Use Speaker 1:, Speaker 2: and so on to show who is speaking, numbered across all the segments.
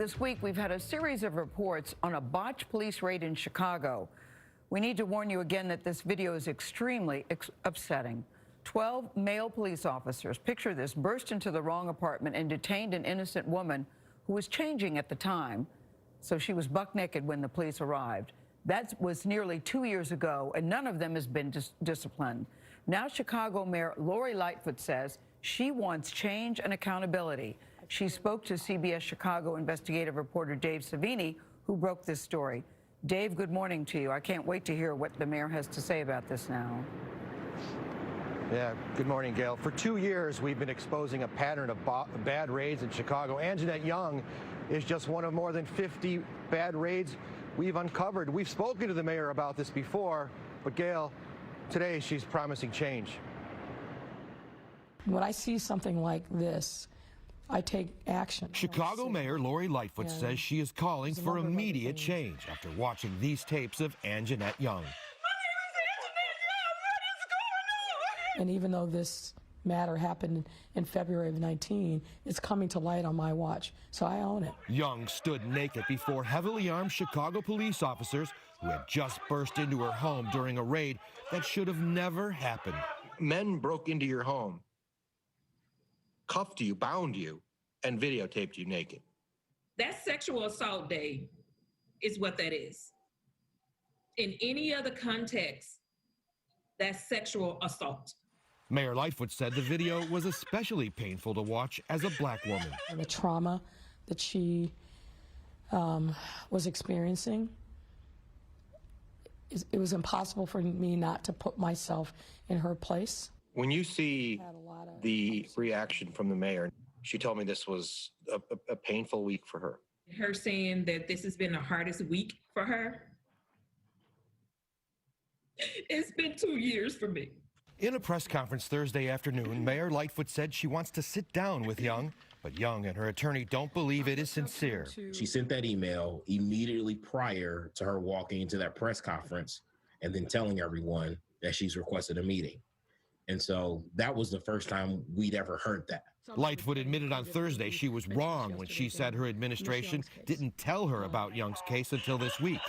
Speaker 1: this week we've had a series of reports on a botched police raid in Chicago. We need to warn you again that this video is extremely upsetting. 12 male police officers, picture this, burst into the wrong apartment and detained an innocent woman who was changing at the time. So she was buck naked when the police arrived. That was nearly 2 years ago, and none of them has been disciplined. Now Chicago Mayor Lori Lightfoot says she wants change and accountability. She spoke to CBS Chicago investigative reporter Dave Savini, who broke this story. Dave, good morning to you. I can't wait to hear what the mayor has to say about this now.
Speaker 2: Yeah, good morning, Gail. For 2 years, we've been exposing a pattern of bad raids in Chicago. Anjanette Young is just one of more than 50 bad raids we've uncovered. We've spoken to the mayor about this before, but Gail, today she's promising change.
Speaker 3: When I see something like this, I take action.
Speaker 4: Chicago Mayor Lori Lightfoot says she is calling for immediate change after watching these tapes of Anjanette Young.
Speaker 3: And even though this matter happened in February of 19, it's coming to light on my watch, so I own it.
Speaker 4: Young stood naked before heavily armed Chicago police officers who had just burst into her home during a raid that should have never happened.
Speaker 5: Men broke into your home, cuffed you, bound you, and videotaped you naked.
Speaker 6: That's sexual assault, Dave, is what that is. In any other context, that's sexual assault.
Speaker 4: Mayor Lightfoot said the video was especially painful to watch as a black woman.
Speaker 3: And the trauma that she was experiencing, it was impossible for me not to put myself in her place.
Speaker 5: When you see the reaction from the mayor, she told me this was a painful week for her.
Speaker 6: Her saying that this has been the hardest week for her. It's been 2 years for me.
Speaker 4: In a press conference Thursday afternoon, Mayor Lightfoot said she wants to sit down with Young, but Young and her attorney don't believe it is sincere.
Speaker 7: She sent that email immediately prior to her walking into that press conference and then telling everyone that she's requested a meeting. And so that was the first time we'd ever heard that.
Speaker 4: Lightfoot admitted on Thursday she was wrong when she said her administration didn't tell her about Young's case until this week,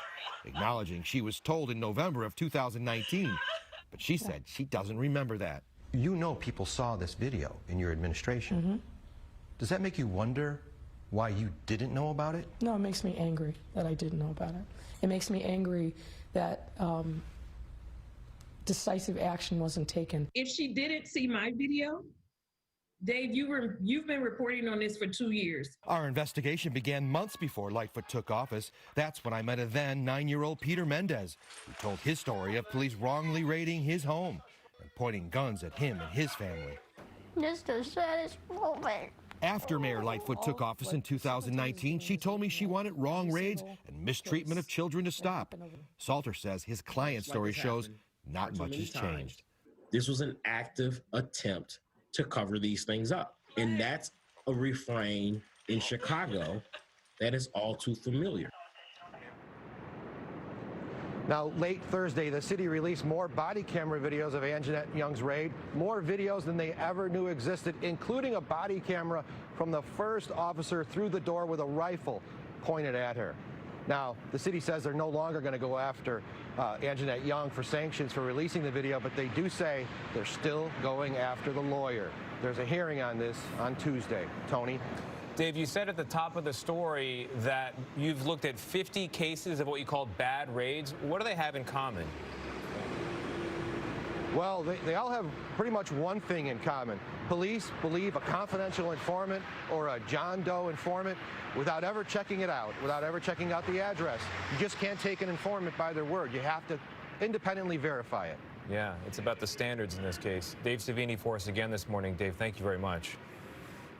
Speaker 4: acknowledging she was told in November of 2019. But she said she doesn't remember that.
Speaker 2: You know people saw this video in your administration.
Speaker 3: Mm-hmm.
Speaker 2: Does that make you wonder why you didn't know about it?
Speaker 3: No, it makes me angry that I didn't know about it. It makes me angry that decisive action wasn't taken.
Speaker 6: If she didn't see my video, Dave, you've been reporting on this for 2 years.
Speaker 4: Our investigation began months before Lightfoot took office. That's when I met a then 9-year-old Peter Mendez, who told his story of police wrongly raiding his home and pointing guns at him and his family.
Speaker 8: This is the saddest moment.
Speaker 4: After Mayor Lightfoot took office in 2019, she told me she wanted wrong raids and mistreatment of children to stop. Salter says his client's story shows not much has changed.
Speaker 7: This was an active attempt to cover these things up. And that's a refrain in Chicago that is all too familiar.
Speaker 2: Now, late Thursday, the city released more body camera videos of Anjanette Young's raid, more videos than they ever knew existed, including a body camera from the first officer through the door with a rifle pointed at her. Now, the city says they're no longer going to go after Anjanette Young for sanctions for releasing the video, but they do say they're still going after the lawyer. There's a hearing on this on Tuesday. Tony?
Speaker 9: Dave, you said at the top of the story that you've looked at 50 cases of what you call bad raids. What do they have in common?
Speaker 2: Well, they all have pretty much one thing in common. Police believe a confidential informant or a John Doe informant without ever checking it out, without ever checking out the address. You just can't take an informant by their word. You have to independently verify it.
Speaker 9: Yeah, it's about the standards in this case. Dave Savini for us again this morning. Dave, thank you very much.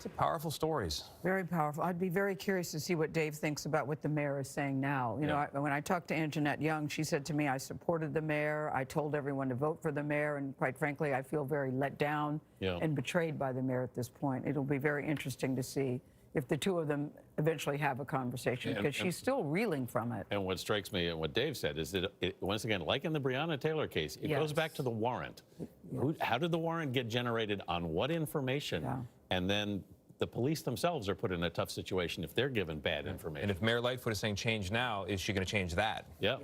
Speaker 9: It's powerful stories.
Speaker 1: Very powerful. I'd be very curious to see what Dave thinks about what the mayor is saying now. You know, when I talked to Anjanette Young, she said to me, I supported the mayor. I told everyone to vote for the mayor. And quite frankly, I feel very let down and betrayed by the mayor at this point. It'll be very interesting to see if the two of them eventually have a conversation, because she's still reeling from it.
Speaker 10: And what strikes me and what Dave said is that, once again, like in the Breonna Taylor case, it goes back to the warrant. How did the warrant get generated, on what information? And then the police themselves are put in a tough situation if they're given bad information.
Speaker 9: And if Mayor Lightfoot is saying change now, is she going to change that?
Speaker 10: Yeah.